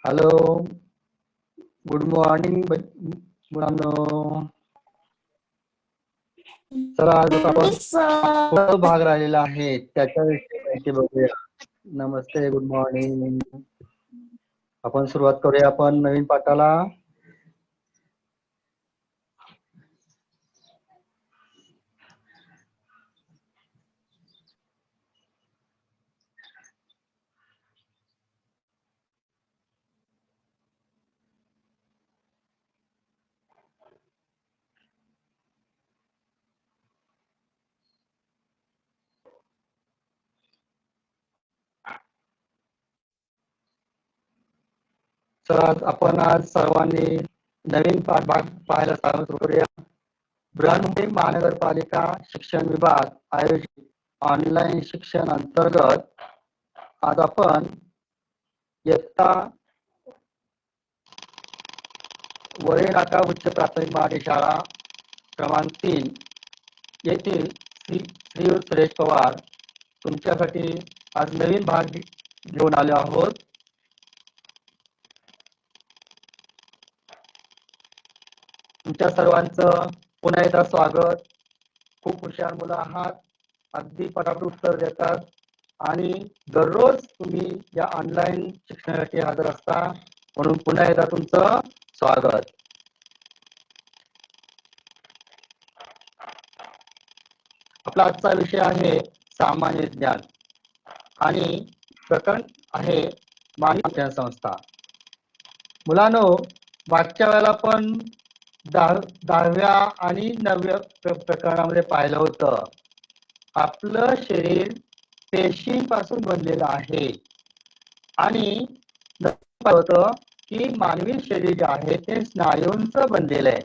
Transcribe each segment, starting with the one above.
Hello, good morning मुलांनो. चला आज आपण भाग राहिलेला आहे त्याच्याविषयी माहिती बघूया. नमस्ते, गुड मॉर्निंग. आपण सुरुवात करूया आपण नवीन पाठाला. चला आपण आज सर्वांनी नवीन भाग पाहायला सुरू करूया. बृहन्मुंबई महानगरपालिका शिक्षण विभाग आयोजित ऑनलाईन शिक्षण अंतर्गत आज आपण इयत्ता वरे नाका उच्च प्राथमिक मराठी शाळा क्रमांक 3 येथील श्री सुरेश पवार तुमच्यासाठी आज नवीन भाग घेऊन आलो आहोत. तुमच्या सर्वांचं पुन्हा एकदा स्वागत. खूप हुशार मुलं आहात, अगदी पटापट उत्तर देतात आणि दररोज तुम्ही या ऑनलाईन शिक्षणासाठी हजर असता, म्हणून पुन्हा एकदा तुमचं स्वागत. आपला आजचा विषय आहे सामान्य ज्ञान आणि प्रकरण आहे मानवी शिक्षण संस्था. मुलांनो, मागच्या वेळेला पण 10व्या आणि 9व्या प्रकरणामध्ये पाहिलं होतं, आपलं शरीर पेशींपासून बनलेलं आहे आणि होतं की मानवी शरीर जे आहे ते स्नायूंचं बनलेलं आहे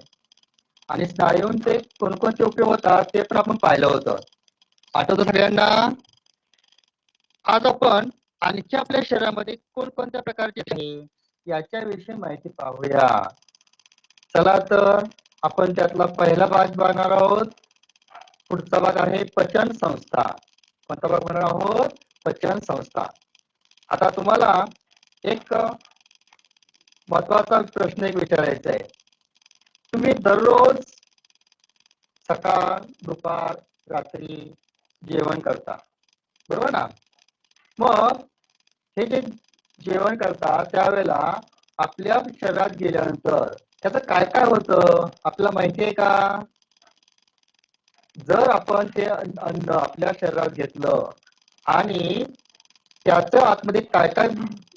आणि स्नायूंचे कोणकोणते उपयोग होतात ते पण आपण पाहिलं होतं. आठवतं सगळ्यांना? आज आपण आणखी आपल्या शरीरामध्ये कोणकोणत्या प्रकारचे आहे याच्याविषयी माहिती पाहूया. चला तर आपण त्यातला पहिला भाग बघणार आहोत. पुढचा भाग आहे पचन संस्था. कोणता भाग बघणार आहोत? पचन संस्था. आता तुम्हाला एक महत्वाचा प्रश्न एक विचारायचा आहे. तुम्ही दररोज सकाळ, दुपार, रात्री जेवण करता, बरोबर ना? मग हे जे जेवण करता त्यावेळेला आपल्या शरीरात गेल्यानंतर त्याचं काय काय होतं आपल्याला माहिती आहे का? जर आपण ते अन्न आपल्या शरीरात घेतलं आणि त्याचं आतमध्ये काय काय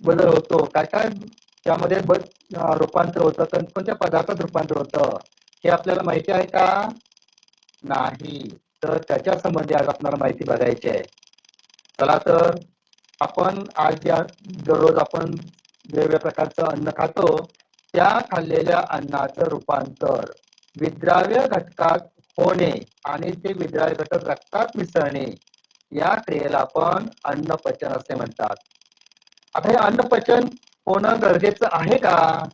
बदल होतो, काय काय त्यामध्ये रूपांतर होतं, कोणत्या पदार्थात रूपांतर होतं हे आपल्याला माहिती आहे का? नाही. तर त्याच्या संबंधी आज आपल्याला माहिती बघायची आहे. चला तर आपण आज या दररोज आपण वेगवेगळ्या प्रकारचं अन्न खातो, त्या खाल्लेल्या अन्नाचं रूपांतर विद्राव्य घटकात होणे आणि ते विद्राव्य घटक रक्तात मिसळणे या क्रियेला आपण अन्नपचन असे म्हणतात. आता हे अन्नपचन होणं गरजेचं आहे का?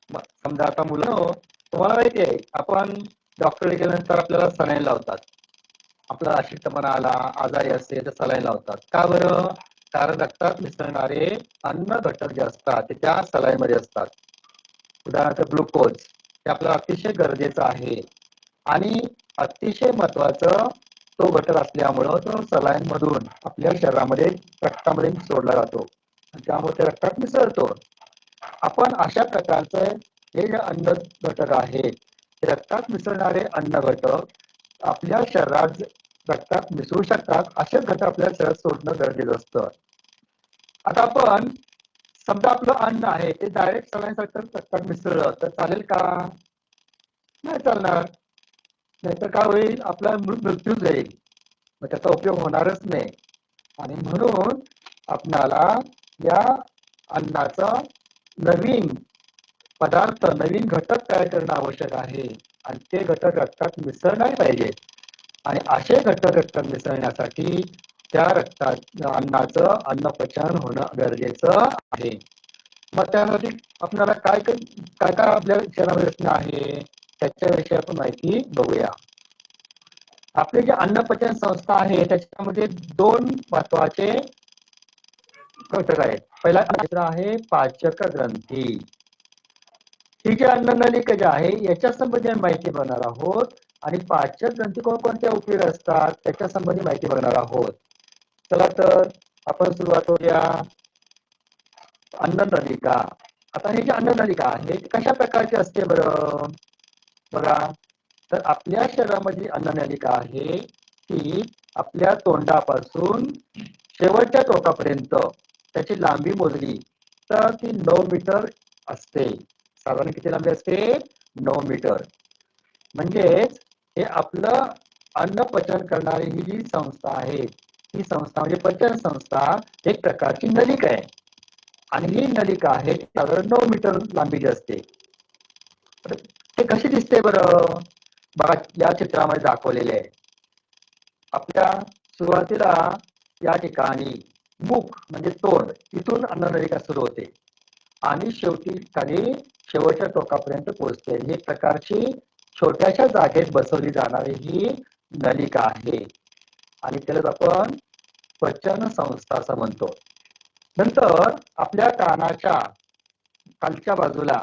समजा आता मुलं, तुम्हाला माहिती आहे आपण डॉक्टरकडे गेल्यानंतर आपल्याला सलाईन लावतात. आपला अशक्तपणा आला, आजारी असेल तर सलाईन लावतात. का बरं? कारण रक्तात मिसळणारे अन्न घटक जे असतात ते त्या सलाईनमध्ये असतात. उदाहरणार्थ ग्लुकोज, हे आपल्याला अतिशय गरजेचं आहे आणि अतिशय महत्वाचं तो घटक असल्यामुळं तो सलाईन मधून आपल्या शरीरामध्ये रक्तामध्ये सोडला जातो, त्यामुळे ते रक्तात मिसळतो. आपण अशा प्रकारचे हे जे अन्न घटक आहेत, ते रक्तात मिसळणारे अन्न घटक आपल्या शरीरात रक्तात मिसळू शकतात, असे घटक आपल्या शरीरात सोडणं गरजेचं असतं. आता आपण समजा आपलं अन्न आहे ते डायरेक्ट सलाईन रक्तात मिसळलं तर चालेल का? नाही चालणार. नाहीतर काय होईल? आपला मृत्यू जाईल, मग त्याचा उपयोग होणारच नाही. आणि म्हणून आपणाला या अन्नाचा नवीन पदार्थ, नवीन घटक तयार करणं आवश्यक आहे आणि ते घटक रक्तात मिसळले पाहिजे. आणि असे घटक रक्तात मिसळण्यासाठी त्या रक्तात अन्नाचं अन्नपचन होणं गरजेचं आहे. मग त्यासाठी आपल्याला काय काय काय आपल्या शरीरामध्ये असणं आहे त्याच्याविषयी आपण माहिती बघूया. आपली जी अन्नपचन संस्था आहे त्याच्यामध्ये 2 महत्वाचे घटक आहेत. पहिला क्षेत्र आहे पाचक ग्रंथी. ही जी अन्ननलिका जी आहे याच्या संबंधी माहिती बघणार आहोत आणि पाचक ग्रंथी कोणकोणत्या उपयोग असतात त्याच्या संबंधी माहिती बघणार आहोत. चला तर आपण सुरुवात करूया. अन्ननलिका. आता ही जी अन्ननलिका आहे ती कशा प्रकारची असते बरं? बघा, तर आपल्या शरीरामध्ये अन्ननलिका आहे ती आपल्या तोंडापासून शेवटच्या टोकापर्यंत त्याची लांबी मोजली तर ती 9 मीटर असते. साधारण किती लांबी असते? 9 मीटर. म्हणजेच हे आपलं अन्न पचन करणारी ही जी संस्था आहे ही संस्था म्हणजे पचन संस्था एक प्रकारची नलिका आहे आणि ही नलिका आहे साधारण 9 मीटर लांबीची असते. ते कशी दिसते बरं? बघा, या चित्रामध्ये दाखवलेले आहे. आपल्या सुरुवातीला या ठिकाणी मुख म्हणजे तोंड, इथून अन्ननलिका सुरू होते आणि शेवटी खाली शेवटच्या टोकापर्यंत पोहोचते. ही एक प्रकारची छोट्याशा जागेत बसवली जाणारी ही नलिका आहे आणि त्यालाच आपण पचन संस्था असं म्हणतो. नंतर आपल्या कानाच्या खालच्या बाजूला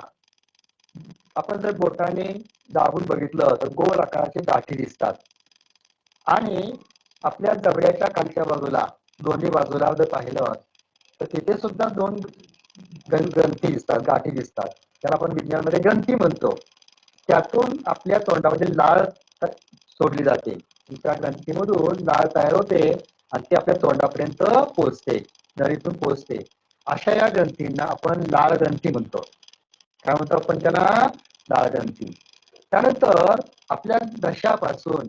आपण जर बोटाने दाबून बघितलं तर गोल आकाराचे गाठी दिसतात आणि आपल्या जबड्याच्या खालच्या बाजूला दोन्ही बाजूला जर पाहिलं तर तिथे सुद्धा 2 ग्रंथी दिसतात, गाठी दिसतात. त्याला आपण विज्ञानामध्ये ग्रंथी म्हणतो. त्यातून आपल्या तोंडामध्ये लाळ सोडली जाते. त्या ग्रंथीमधून लाळ तयार होते आणि ती आपल्या तोंडापर्यंत पोहोचते, नळीतून पोहोचते. अशा या ग्रंथींना आपण लाळ ग्रंथी म्हणतो. काय म्हणतो आपण त्याला? लाळ ग्रंथी. त्यानंतर आपल्या घशापासून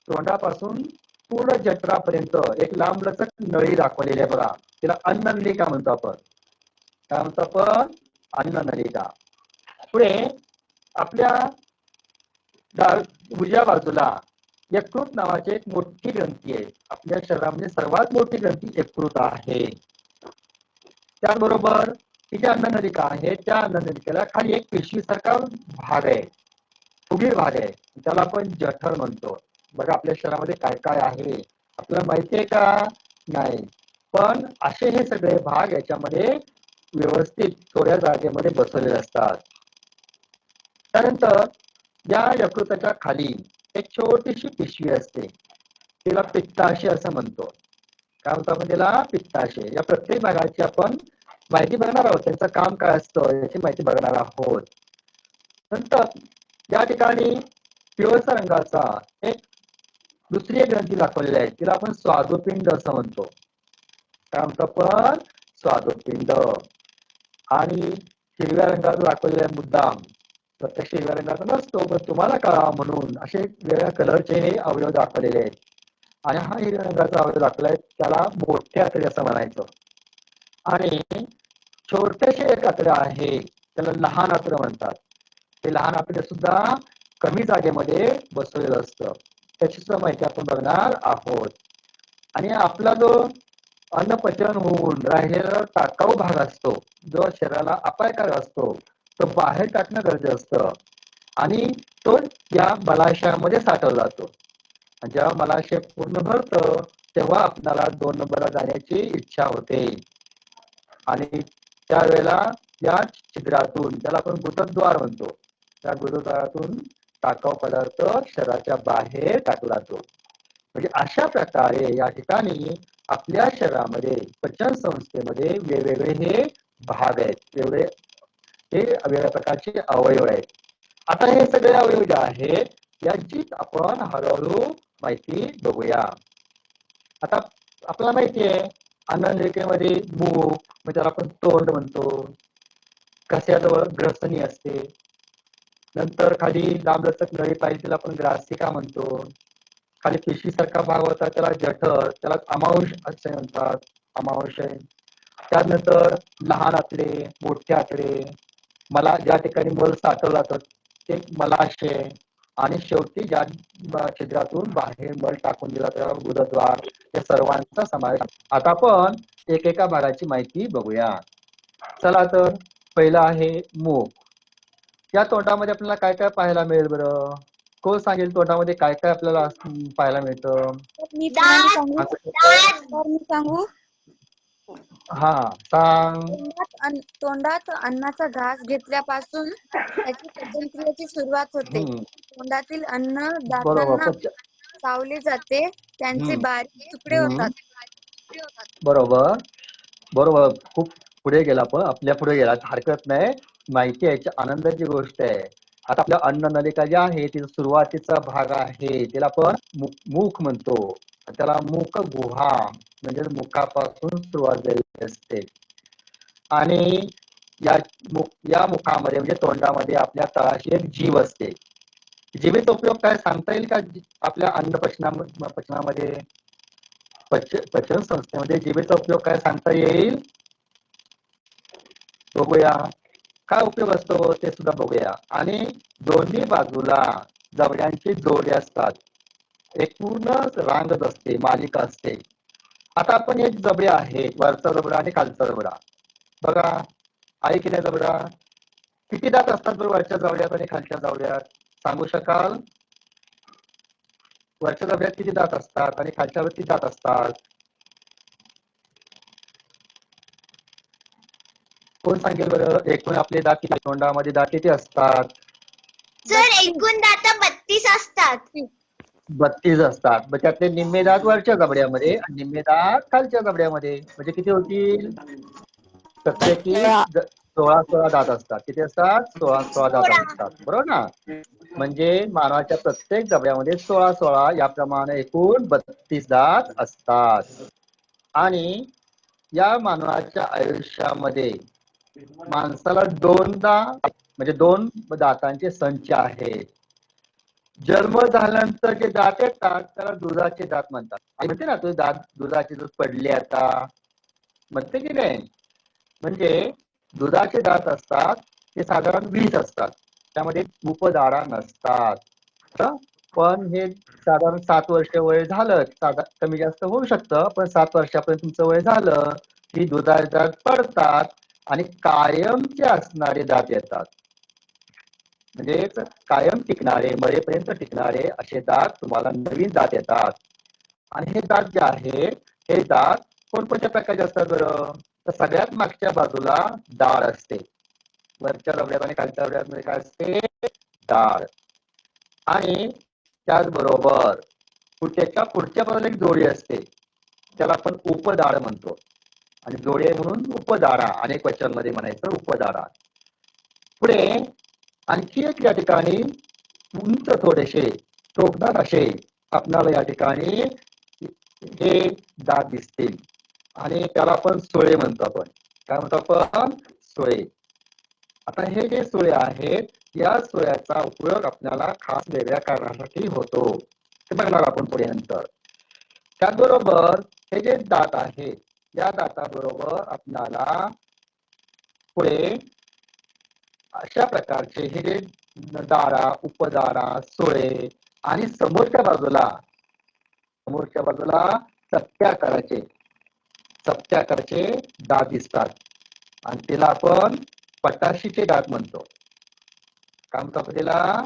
तोंडापासून पूर्ण जठरापर्यंत एक लांबलचक नळी दाखवलेली आहे बघा, तिला अन्ननलिका म्हणतो आपण. काय म्हणतो आपण? अन्ननलिका. पुढे आपल्या उजव्या बाजूला यकृत नावाची एक मोठी ग्रंथी आहे. आपल्या शरीरामध्ये सर्वात मोठी ग्रंथी यकृत आहे. त्याचबरोबर ही जी अन्ननलिका आहे त्या अन्ननलिकेला खाली एक पिशवीसारखा भाग आहे, फुगीर भाग आहे, त्याला आपण जठर म्हणतो. बघा, आपल्या शरीरामध्ये काय काय आहे आपल्याला माहिती आहे का? नाही. पण असे हे सगळे भाग याच्यामध्ये व्यवस्थित थोड्या जागेमध्ये बसवलेले असतात. त्यानंतर या यकृताच्या खाली एक छोटीशी पिशवी असते, तिला पित्ताशय असं म्हणतो. काय म्हणतो आपण त्याला? पित्ताशय. या प्रत्येक भागाची आपण माहिती बघणार आहोत, त्यांचं काम काय असतं याची माहिती बघणार आहोत. नंतर या ठिकाणी पिवळसर रंगाचा एक दुसरी एक ग्रंथी दाखवलेली आहे, तिला आपण स्वादुपिंड असं म्हणतो. काय म्हणतो आपण? स्वादुपिंड. आणि हिरव्या रंगाचा दाखवलेला आहे मुद्दाम, प्रत्यक्ष हिरव्या रंगाचा नसतो पण तुम्हाला कळा म्हणून असे वेगळ्या कलरचे हे अवयव दाखवलेले आहेत. आणि हा हिरव्या रंगाचा अवयव दाखवलाय त्याला मोठे आतडे असं म्हणायचं. आणि छोटेसे एक आतडे आहे त्याला लहान आतडे म्हणतात. ते लहान आतडे सुद्धा कमी जागेमध्ये बसवलेलं असतं, त्याची सुद्धा माहिती आपण बघणार आहोत. आणि आपला जो अन्न पचन होऊन राहिलेला टाकाऊ भाग असतो जो शरीराला अपायकारक असतो तो बाहेर टाकणं गरजेचं असतं आणि तो या मलाशयामध्ये साठवला जातो. जेव्हा मलाशय पूर्ण भरतं तेव्हा आपल्याला 2 नंबरला जाण्याची इच्छा होते आणि त्यावेळेला या छिद्रातून, त्याला आपण गुदद्वार म्हणतो, त्या गुदद्वारातून टाकाऊ पदार्थ शरीराच्या बाहेर टाकला जातो. म्हणजे अशा प्रकारे या ठिकाणी आपल्या शरीरामध्ये पचन संस्थेमध्ये वेगवेगळे हे भाग आहेत, वेगवेगळे हे वेगवेगळ्या प्रकारचे अवयव आहेत. आता हे सगळे अवयव जे आहेत यांची आपण हळूहळू माहिती बघूया. आता आपल्याला माहिती आहे अन्ननलिकेमध्ये मुख म्हणजे त्याला आपण तोंड म्हणतो, घशाजवळ ग्रसनी असते, नंतर खाली लांबलचक नळी पाहिजे त्याला आपण ग्रासिका म्हणतो, खाली पिशवीसारखा भाग होता त्याला जठर, त्याला अमावश असे म्हणतात, अमावस्या. त्यानंतर लहान आतडे, मोठे आतडे, मला ज्या ठिकाणी मल साठवला जातो ते मलाशय आणि शेवटी ज्या छिद्रातून बाहेर मल टाकून दिला त्याला गुदद्वार, या सर्वांचा समावेश. आता आपण एकेका भागाची माहिती बघूया. चला तर पहिला आहे मुख. या तोंडामध्ये आपल्याला काय काय पाहायला मिळेल बरं? कोण सांगेल तोंडामध्ये काय काय आपल्याला पाहायला मिळतं? मी सांगू? हा, सांग. तोंडात अन्नाचा घास घेतल्यापासून त्याची पचनक्रियेची सुरुवात होते. हम्म, तोंडातील अन्न बरोबर. दातांना चावले जाते, त्यांचे हम्म, बारीक तुकडे हम्म, होतात. बरोबर. बरोबर, खूप पुढे गेला, पण आपल्या पुढे गेला हरकत नाही. माहिती याची आनंदाची गोष्ट आहे. आता आपल्या अन्न नलिका जी आहे तिचा सुरुवातीचा भाग आहे, तिला आपण मुख म्हणतो. त्याला मुख गुहा म्हणजे मुखापासून सुरुवात झालेली असते. आणि या मुखामध्ये म्हणजे तोंडामध्ये आपल्या तळाशी एक जीव असते. जीवेचा उपयोग काय सांगता येईल का? आपल्या अन्न पचनामध्ये, पचन संस्थेमध्ये जीवेचा उपयोग काय सांगता येईल? बघूया काय उपयोग असतो ते सुद्धा बघूया. आणि दोन्ही बाजूला जबड्यांची जोडी असतात. एक पूर्ण रांगच असते, मालिका असते. आता आपण एक जबडे आहे, वरचा जबडा आणि खालचा जबडा. बघा, आहे की नाही जबडा? किती दात असतात बरोबर वरच्या जबड्यात आणि खालच्या जबड्यात? सांगू शकाल? वरच्या जबड्यात किती दात असतात आणि खालच्यावर किती दात असतात? कोण सांगेल बरं? एकूण आपले दात किती, तोंडामध्ये दात किती असतात? सर एकूण दात 32 असतात. 32 असतात. मग त्यातले निम्मे दात वरच्या जबड्यामध्ये आणि निम्मे दात खालच्या जबड्यामध्ये, म्हणजे किती होतील? प्रत्येकी 16 दात असतात. किती असतात? 16 दात 16. असतात, बरोबर ना? म्हणजे मानवाच्या प्रत्येक जबड्यामध्ये 16 याप्रमाणे एकूण 32 दात असतात. आणि या मानवाच्या आयुष्यामध्ये माणसाला दोनदा म्हणजे 2 दातांचे संच आहेत. जन्म झाल्यानंतर जे दात येतात त्याला दुधाचे दात म्हणतात. म्हणते ना, तुझे दात दुधाचे दूध पडले आता, म्हणते की नाही? म्हणजे दुधाचे दात असतात ते साधारण 20 असतात. त्यामध्ये उपदारा नसतात. पण हे साधारण 7 वर्ष वय झालं, कमी जास्त होऊ शकतं, पण 7 वर्षापर्यंत तुमचं वय झालं की दुधाचे दात पडतात आणि कायमचे असणारे दात येतात. म्हणजे कायम टिकणारे, मरेपर्यंत टिकणारे असे दात तुम्हाला नवीन दात येतात. आणि हे दात जे आहेत, हे दात कोणकोणत्या प्रकारचे असतात बरं? तर सगळ्यात मागच्या बाजूला दाढ असते. वरच्या जबड्यात आणि खालच्या जबड्यात काय असते? दाढ. आणि त्याचबरोबर त्याच्या पुढच्या बाजूला एक जोडी असते, त्याला आपण उपदाढ म्हणतो. आणि जोडे म्हणून उपदाढा, अनेक वचन मध्ये म्हणायचं उपदाढा. पुढे आणखी एक या ठिकाणी उंच थोडेसे टोकदार असे आपल्याला या ठिकाणी हे दात दिसतील आणि त्याला आपण सुळे म्हणतो. आपण काय म्हणतो? आपण सुळे. आता हे जे सुळे आहेत, या सुळ्याचा उपयोग आपल्याला खास वेगळ्या कारणासाठी होतो, ते बघणार आपण पुढे नंतर. त्याचबरोबर हे जे दात आहेत, या दाताबरोबर आपल्याला पुढे अशा प्रकारचे हे जे दारा, उपदारा, सुळे आणि समोरच्या बाजूला चपट्याकरचे दात दिसतात. आणि तिला आपण पटाशीचे दात म्हणतो. काय म्हणतो आपण तिला?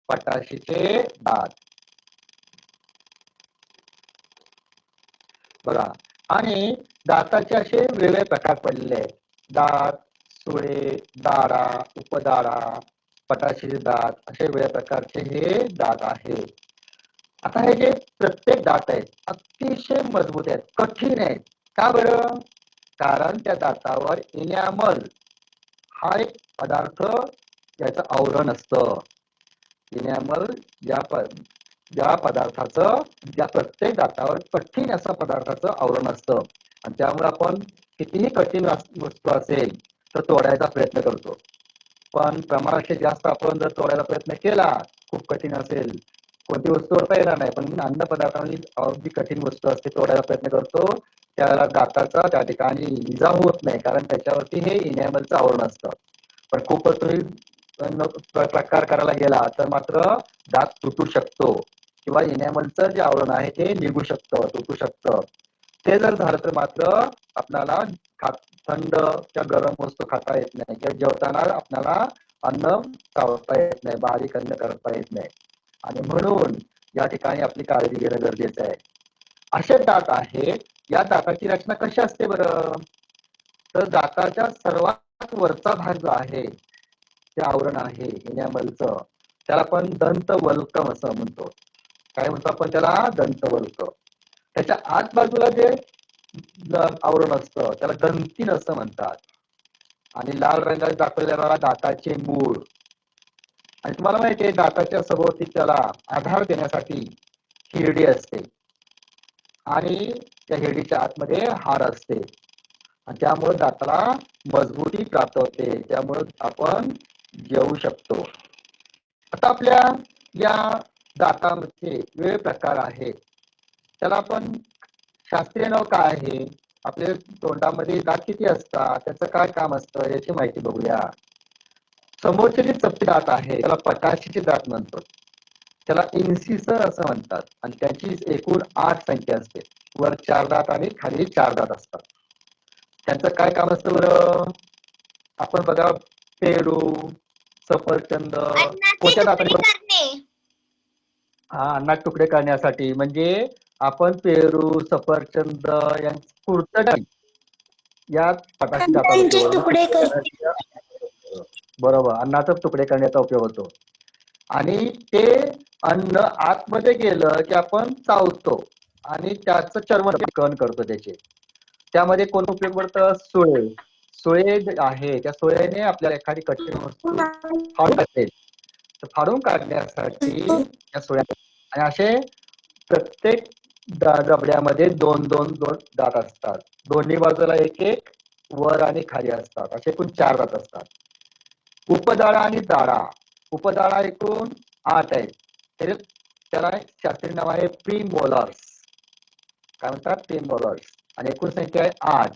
पटाशीचे दात. बघा, आणि दाताचे असे वेगळे प्रकार पडलेले आहेत. दात, सुळे, दारा, उपदारा, पटाशीचे दात, असे वेगळ्या प्रकारचे हे दात आहेत. आता हे जे प्रत्येक दात आहेत अतिशय मजबूत आहेत, कठीण आहेत. का बरं? कारण त्या दातावर इनॅमल हा एक पदार्थ, याचं आवरण असतं. इनॅमल या पदार्थाचं त्या प्रत्येक दातावर कठीण असं पदार्थाचं आवरण असतं. आणि त्यामुळे आपण कितीही कठीण वस्तू असेल तर तोडायचा प्रयत्न करतो. पण प्रमाणापेक्षा जास्त आपण जर तोडायचा प्रयत्न केला, खूप कठीण असेल, कोणती वस्तू तोडता येणार नाही, पण अन्न पदार्थांनी अगदी कठीण वस्तू असते तोडायला प्रयत्न करतो, त्याला दाताचा त्या ठिकाणी इजा होत नाही, कारण त्याच्यावरती हे इनॅमलचं आवरण असतं. पण खूपच तुम्ही प्रकार करायला गेला तर मात्र दात तुटू शकतो किंवा इनॅमलचं जे आवरण आहे ते निघू शकतं, तुटू शकतं. ते जर झालं तर मात्र आपल्याला थंड किंवा गरम वस्तू खाता येत नाही, किंवा जेवताना आपल्याला अन्न चावता येत नाही, बारीक अन्न करता येत नाही. आणि म्हणून या ठिकाणी आपली काळजी घेणं गरजेचं आहे. असे दात आहेत. या दाताची रचना कशी असते बरं? तर दाताच्या सर्वात वरचा भाग जो आहे ते आवरण आहे इनॅमलचं, त्याला आपण दंतवल्कम असं म्हणतो. काय म्हणतो आपण त्याला? दंतवल्क. त्याच्या आत बाजूला जे आवरण असतं त्याला दंतीन असं म्हणतात. आणि लाल रंगात दाखवलेला दाताचे मूळ. आणि तुम्हाला माहिती आहे दाताच्या सभोवती त्याला आधार देण्यासाठी हिरडी असते आणि त्या हिरडीच्या आतमध्ये हाड असते आणि त्यामुळे दाताला मजबूती प्राप्त होते, त्यामुळे आपण जेवू शकतो. आता आपल्या या दातामध्ये वेगवेगळे प्रकार आहेत. त्याला आपण शास्त्रीय नाव काय आहे, आपल्या तोंडामध्ये दात किती असतात, त्याचं काय काम असतं याची माहिती बघूया. समोरचे जे चपटे दात आहे त्याला पटाशीचे दात म्हणतो. त्याला इन्सिसर असं म्हणतात आणि त्याची एकूण 8 संख्या असते. वर 4 दात आणि खाली 4 दात असतात. त्यांचं काय काम असतं बरं? आपण बघा पेरू, सफरचंद अन्नाचे कोणत्या तुकडे दाताने? करणे. अन्नात तुकडे करण्यासाठी, म्हणजे आपण पेरू, सफरचंद यांचं कुरतडण या पटाशी दातात अन्नाचे उपयोग तुकडे होतो. बरोबर, अन्नाचा तुकडे करण्याचा उपयोग होतो. आणि ते अन्न आतमध्ये गेलं की आपण चावतो आणि त्याचं चर्मकरण करतो त्याचे. त्यामध्ये कोण उपयोग पडतं? सुळे. सुळे जे आहे त्या सुळेने आपल्याला एखादी कठीण वस्तू फाडून काढते. तर फाडून काढण्यासाठी या सुळ्या आणि असे प्रत्येक जबड्यामध्ये 2 दात असतात. दोन्ही बाजूला 1 वर आणि खाली असतात. असे एकूण 4 दात असतात. उपदाळा आणि दाढा. उपदाळा एकूण 8 आहेत. त्याला शास्त्रीय नाव आहे प्रीमोलर्स. काय म्हणतात? प्रीमोलर्स. आणि एकूण संख्या आहे 8.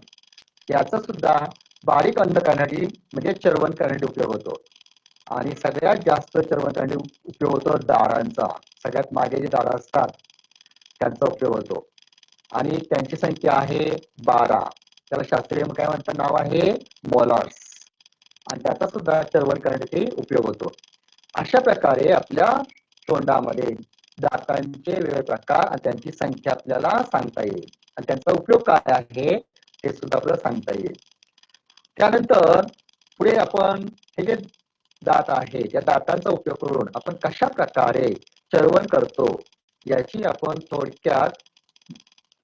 याचा सुद्धा बारीक अन्न करण्यासाठी म्हणजे चर्वण करण्यासाठी उपयोग होतो. आणि सगळ्यात जास्त चर्वण करण्यासाठी उपयोग होतो दाढांचा. सगळ्यात मागे जे दाढा असतात त्यांचा उपयोग होतो आणि त्यांची संख्या आहे 12. त्याला शास्त्रीय काय म्हणतात? नाव आहे मोलर्स. आणि त्याचा सुद्धा चर्वण करण्यासाठी उपयोग होतो. अशा प्रकारे आपल्या तोंडामध्ये दातांचे वेगवेगळे प्रकार आणि त्यांची संख्या आपल्याला सांगता येईल आणि त्यांचा उपयोग काय आहे ते सुद्धा आपल्याला सांगता येईल. त्यानंतर पुढे आपण हे जे दात आहे त्या दातांचा उपयोग करून आपण कशा प्रकारे चर्वण करतो याची आपण थोडक्यात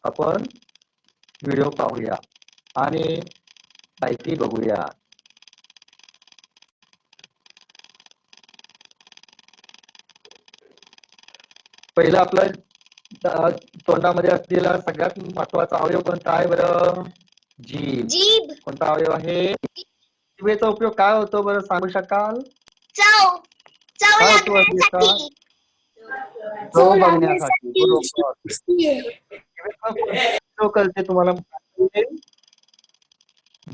आपण व्हिडिओ पाहूया आणि माहिती बघूया. पहिला आपला तोंडामध्ये असलेला सगळ्यात महत्वाचा अवयव कोणता आहे बरं? जीभ. जीभ. कोणता अवयव आहे? जिभेचा उपयोग काय होतो बरं सांगू शकाल? चव. चव काय होतो लागण्यासाठी. चव बघण्यासाठी. बरोबर. चव कळते तुम्हाला?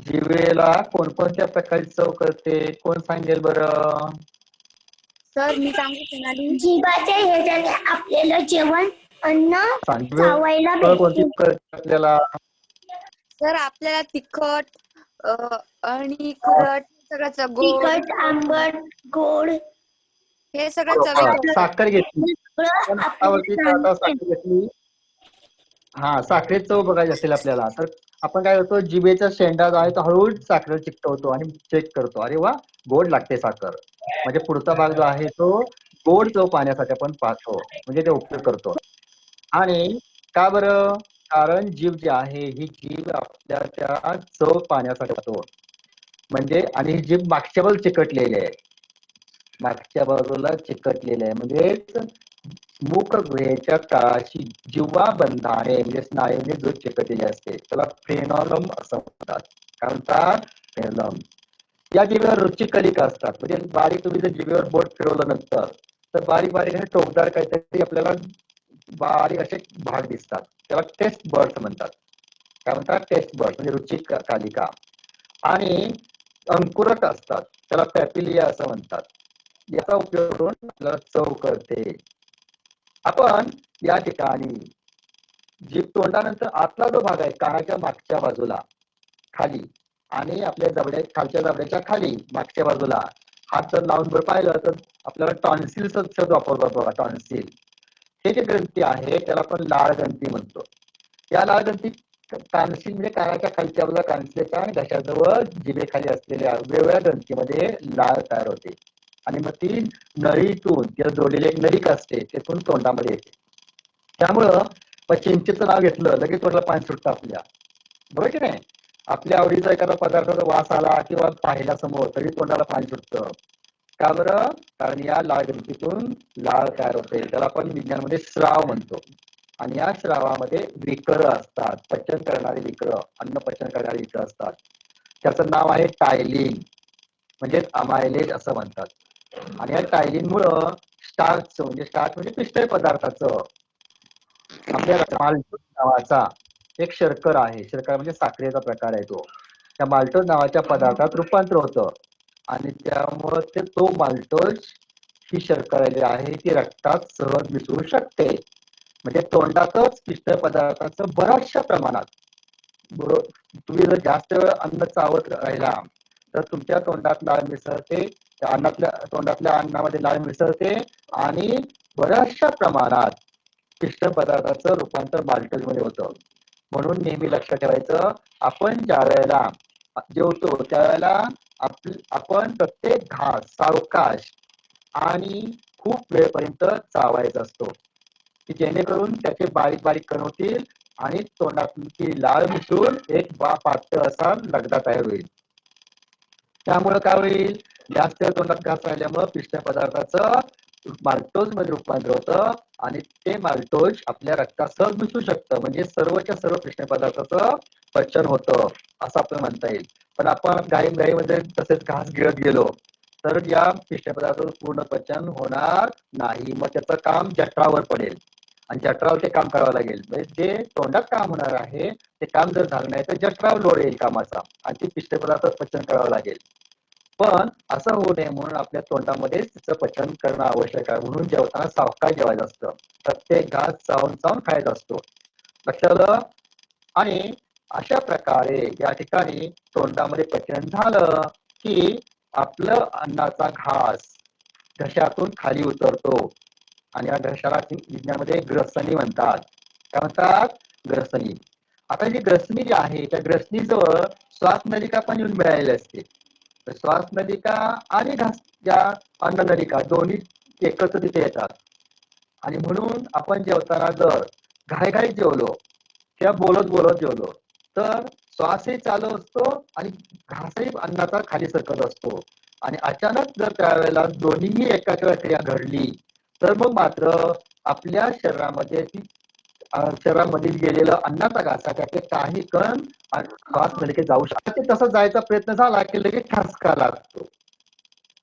जिभेला कोणकोणत्या प्रकारची चव कळते कोण सांगेल बरं? सर मी सांगू सोनाली. जीभाच्या ह्याच्याने आपल्याला जेवण अन्न चावायला कोणती भेटते. कळते आपल्याला? सर आपल्याला तिखट आणि खरट सगळं गोड, तिखट, आंबट, गोड हे सगळं चवीत साखर घेतली. सगळं साखर घेतली. हा, साखरेची चव बघायची असेल आपल्याला तर आपण काय करतो? जिभेचा शेंडा जो आहे तो हळूच साखर चिकटवतो आणि चेक करतो. अरे वा, गोड लागते साखर. म्हणजे पुढचा भाग जो आहे तो गोड चव पाहण्यासाठी आपण पाहतो, म्हणजे ते उपयोग करतो. आणि का बरं? कारण जीभ जी आहे ही जीभ आपल्याच्या चव पाहण्यासाठी पाहतो. म्हणजे आणि ही जीभ मागच्या बाजूला चिकटलेली आहे. मागच्या बाजूला चिकटलेली आहे म्हणजे मुख गुहेच्या तळाशी जिव्हा बंधाने म्हणजे स्नायूने जो चिकटलेली असते त्याला फ्रेनोलम असं म्हणतात. काय म्हणतात? फ्रेनोलम. या जिभेवर रुचिक कलिका असतात. म्हणजे बारीक तुम्ही जर जिभेवर बोट फिरवलं नंतर तर बारीक बारीक आणि टोकदार काहीतरी आपल्याला बारीक असे भाग दिसतात. त्याला टेस्ट बर्ड्स म्हणतात. काय म्हणतात? टेस्ट बर्ड म्हणजे रुचिक कालिका. आणि अंकुरक असतात त्याला पॅपिलिया असं म्हणतात. याचा उपयोग करून आपल्याला चव कळते. आपण या ठिकाणी जीभ तोंडानंतर आतला जो भाग आहे कानाच्या मागच्या बाजूला खाली आणि आपल्या जबड्या खालच्या जबड्याच्या खाली मागच्या बाजूला हात जर लावून जर पाहिलं तर आपल्याला टॉन्सिलचा शब्द वापरतो बघा. टॉन्सिल हे जे ग्रंथी आहे त्याला आपण लाळ ग्रंथी म्हणतो. या लाळ ग्रंथी कानशील म्हणजे कानाच्या खालच्या बाजूला कानशिलेच्या आणि घशाजवळ जिभेखाली असलेल्या वेगवेगळ्या ग्रंथीमध्ये लाळ तयार होते आणि मग ती नळीतून तिला जोडलेली एक नळिका असते तिथून तोंडामध्ये येते. त्यामुळं मग चिंचेचं नाव घेतलं लगेच तोंडाला पाणी सुटतं आपल्या, बरोबर की नाही. आपल्या आवडीचा एखादा पदार्थाचा वास आला किंवा पाहिला समोर तरी तोंडाला पाणी सुटतं. का बरं? कारण या लाळ ग्रंथीतून लाळ तयार होते, त्याला आपण विज्ञानमध्ये स्राव म्हणतो. आणि या स्रावामध्ये विकर असतात, पचन करणारे विकर, अन्न पचन करणारे विकर असतात. त्याचं नाव आहे टायलिन, म्हणजे अमायलेज असं म्हणतात. आणि या टायलिनमुळं स्टार्च म्हणजे पिष्ट पदार्थाचं आपल्या माल्टोज नावाचा एक शर्कर आहे, शर्करा म्हणजे साखरेचा प्रकार आहे तो, त्या माल्टोज नावाच्या पदार्थात रूपांतर होतं आणि त्यामुळे तो माल्टोज ही शर्करा जी आहे ती रक्तात सहज मिसळू शकते. म्हणजे तोंडातच पिष्ट पदार्थाचं बऱ्याचशा प्रमाणात, तुम्ही जर जास्त वेळ अन्न चावत राहिला तर तुमच्या तोंडात लाळ मिसळते, तोंडातल्या अन्नामध्ये लाळ मिसळते आणि बऱ्याचशा प्रमाणात पिष्ट पदार्थाचं रूपांतर माल्टोज मध्ये होतं. म्हणून नेहमी लक्षात ठेवायचं, आपण ज्या वेळेला जेवतो त्यावेळेला आपण प्रत्येक घास सावकाश आणि खूप वेळपर्यंत चावायचा असतो, की जेणेकरून त्याचे बारीक बारीक कण होतील आणि तोंडातली लाळ मिसळून एक पातळ असा लगदा तयार होईल. त्यामुळे काय होईल, जास्त तोंडात घास राहिल्यामुळे पिष्ट पदार्थाचं माल्टोज मध्ये रूपांतर होतं आणि ते माल्टोज आपल्या रक्तात सहज मिसळू शकतं, म्हणजे सर्वच्या सर्व पिष्ट पदार्थाचं पचन होतं असं आपल्याला म्हणता येईल. पण आपण घाईमध्ये तसेच घास गिळत गेलो तर या पिष्ट पदार्थाचं पूर्ण पचन होणार नाही, मग त्याचं काम जठरावर पडेल आणि जठरावर ते काम करावं लागेल. म्हणजे जे तोंडात काम होणार आहे ते काम जर झालं नाही तर जठरावर लोड येईल कामाचा आणि ते पिष्ट पदार्थ पचन करावं लागेल. पण असं होऊ नये म्हणून आपल्या तोंडामध्ये तिचं पचन करणं आवश्यक आहे. म्हणून जेवताना सावकाश जेवायचं असतं, प्रत्येक घास चावून चावून खायचा असतो, लक्षात आलं. आणि अशा प्रकारे या ठिकाणी तोंडामध्ये पचन झालं की आपलं अन्नाचा घास घशातून खाली उतरतो आणि या घशाला विज्ञानामध्ये ग्रसनी म्हणतात. काय म्हणतात? ग्रसनी. आता जी ग्रसनी जी आहे त्या ग्रसनीजवळ श्वासनलिका पण येऊन मिळालेली असते. श्वासनलिका आणि या अन्ननलिका दोन्ही एकत्र तिथे येतात आणि म्हणून आपण जेवताना जर घाईघाईत जेवलो किंवा बोलत बोलत जेवलो तर श्वासही चालू असतो आणि घासही अन्नाचा खाली सरकत असतो आणि अचानक जर त्यावेळेला दोन्हीही एकाच वेळा क्रिया घडली तर मग मात्र आपल्या शरीरामध्ये गेलेलं अन्नाचा घास त्याचे काही कण श्वासनलिकेत जाऊ शकतात. ते तसं जायचा प्रयत्न झाला की लगेच ठसका लागतो,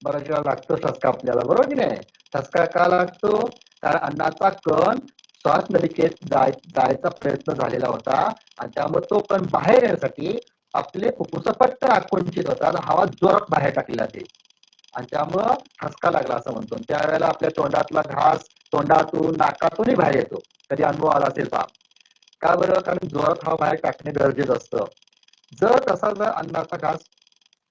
बऱ्याच वेळा लागतो ठसका आपल्याला, बरोबर की नाही. ठसका का लागतो? कारण अन्नाचा कण श्वासनलिकेत जायचा प्रयत्न झालेला होता आणि त्यामुळे तो कण बाहेर येण्यासाठी आपले फुफ्फुस पटकन आकुंचित होतात, हवा जोरात बाहेर टाकली जाते आणि त्यामुळं ठसका लागला असं म्हणतो. त्यावेळेला आपल्या तोंडातला घास तोंडातून नाकातूनही बाहेर येतो. कधी अनुभव आला असेल का? का बरं? कारण जोरात हवा बाहेर टाकणे गरजेचं असतं. जर तसा जर अन्नाचा घास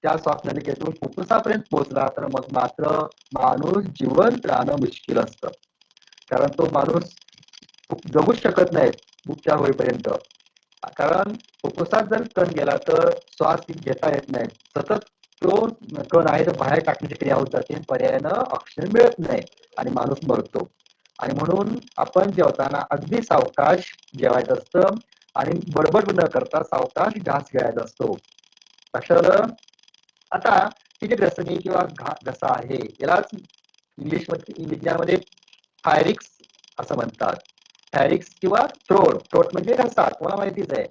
त्या श्वासनलिकेतून फुफ्फुसापर्यंत पोहोचला तर मग मात्र माणूस जिवंत राहणं मुश्किल असतं, कारण तो माणूस जगूच शकत नाही उपचार होईपर्यंत. कारण फुफ्फुसात जर कण गेला तर श्वास घेता येत नाही, सतत तो कण आहे तर बाहेर टाकण्याची क्रिया होत जाते, पर्यायानं ऑक्सिजन मिळत नाही आणि माणूस मरतो. आणि म्हणून आपण जेवताना अगदी सावकाश जेवायचं असतं आणि बडबड न करता सावकाश घास घ्यायचा असतो, लक्षात. आता ही जी ग्रसनी किंवा घसा आहे यालाच इंग्लिशमध्ये विज्ञानामध्ये फायरिक्स असं म्हणतात. फायरिक्स किंवा थ्रोट म्हणजे घसा, तुम्हाला माहितीच आहे.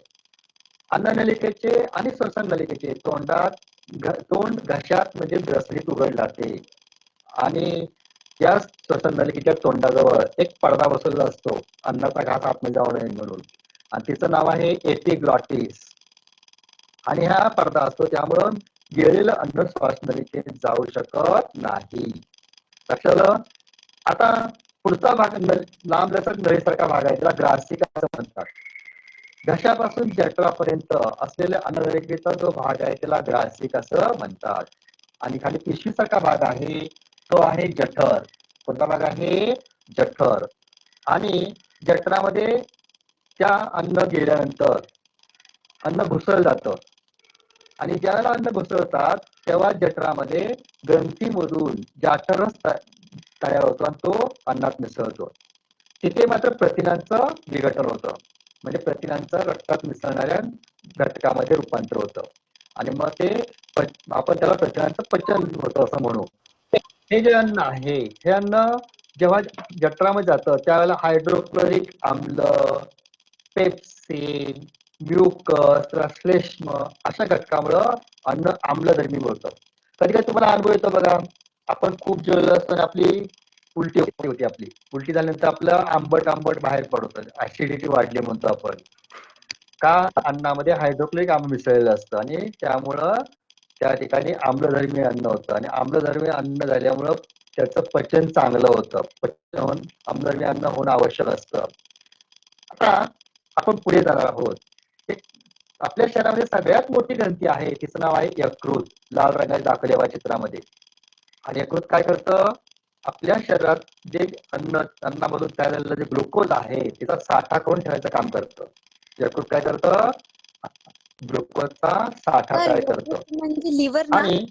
अन्ननलिकेचे आणि श्वसन नलिकेचे तोंड घशात म्हणजे ग्रसनीत उघडले जाते आणि या श्वसन नलिकेच्या तोंडाजवळ एक पडदा बसवलेला असतो अन्नाचा घास आतमध्ये जाऊ नये म्हणून, आणि तिचं नाव आहे एपिग्लॉटिस. आणि हा पडदा असतो त्यामुळं गेलेलं अन्न श्वासनलिकेत जाऊ शकत नाही, लक्षात. आता पुढचा भाग लांबलचक नळीसारखा भाग आहे, त्याला ग्रासिका असं म्हणतात. घशापासून जठरापर्यंत असलेल्या अन्ननलिकेचा जो भाग आहे त्याला ग्रासिक असं म्हणतात. आणि खाली पिशवीसारखा भाग आहे तो आहे जठर. कोणता भाग आहे? जठर. आणि जठरामध्ये त्या अन्न गेल्यानंतर अन्न घुसळलं जातं आणि ज्यावेळेला अन्न घुसळतात तेव्हा जठरामध्ये ग्रंथीमधून जाठरस तयार होतो आणि तो अन्नात मिसळतो. तिथे मात्र प्रथिनांचं विघटन होतं, म्हणजे प्रथिनांचं रक्तात मिसळणाऱ्या घटकामध्ये रूपांतर होतं आणि मग ते आपण त्याला प्रथिनांचं पचन होतं असं म्हणू. हे जे अन्न आहे हे अन्न जेव्हा जठरामध्ये जातं त्यावेळेला हायड्रोक्लोरिक आम्ल, पेप्सिन, म्युकस, श्लेष्म अशा घटकामुळं अन्न आम्लधर्मी होतं. कधी कधी तुम्हाला अनुभव येतो बघा, आपण खूप जेवलं असतो आणि आपली उलटी होती. आपली उलटी झाल्यानंतर आपलं आंबट आंबट बाहेर पडतं, ऍसिडिटी वाढली म्हणतो आपण. का? अन्नामध्ये हायड्रोक्लोरिक आम्ल मिसळलेलं असतं आणि त्यामुळं त्या ठिकाणी आम्लधर्मी अन्न होतं आणि आम्लधर्मी अन्न झाल्यामुळं त्याचं पचन चांगलं होतं. पचन आम्लधर्मी अन्न होणं आवश्यक असतं. आता आपण पुढे जाणार आहोत. आपल्या शरीरामध्ये सगळ्यात मोठी ग्रंथी आहे, तिचं नाव आहे यकृत. लाल रंगाने दाखवलेल्या चित्रामध्ये. आणि यकृत काय करतं? आपल्या शरीरात जे अन्नामधून तयार झालेलं जे ग्लुकोज आहे त्याचा साठा करून ठेवायचं काम करतं. यकृत काय करतं? ग्लुकोजचा साठा तयार करतं. म्हणजे लिव्हर ना? आणि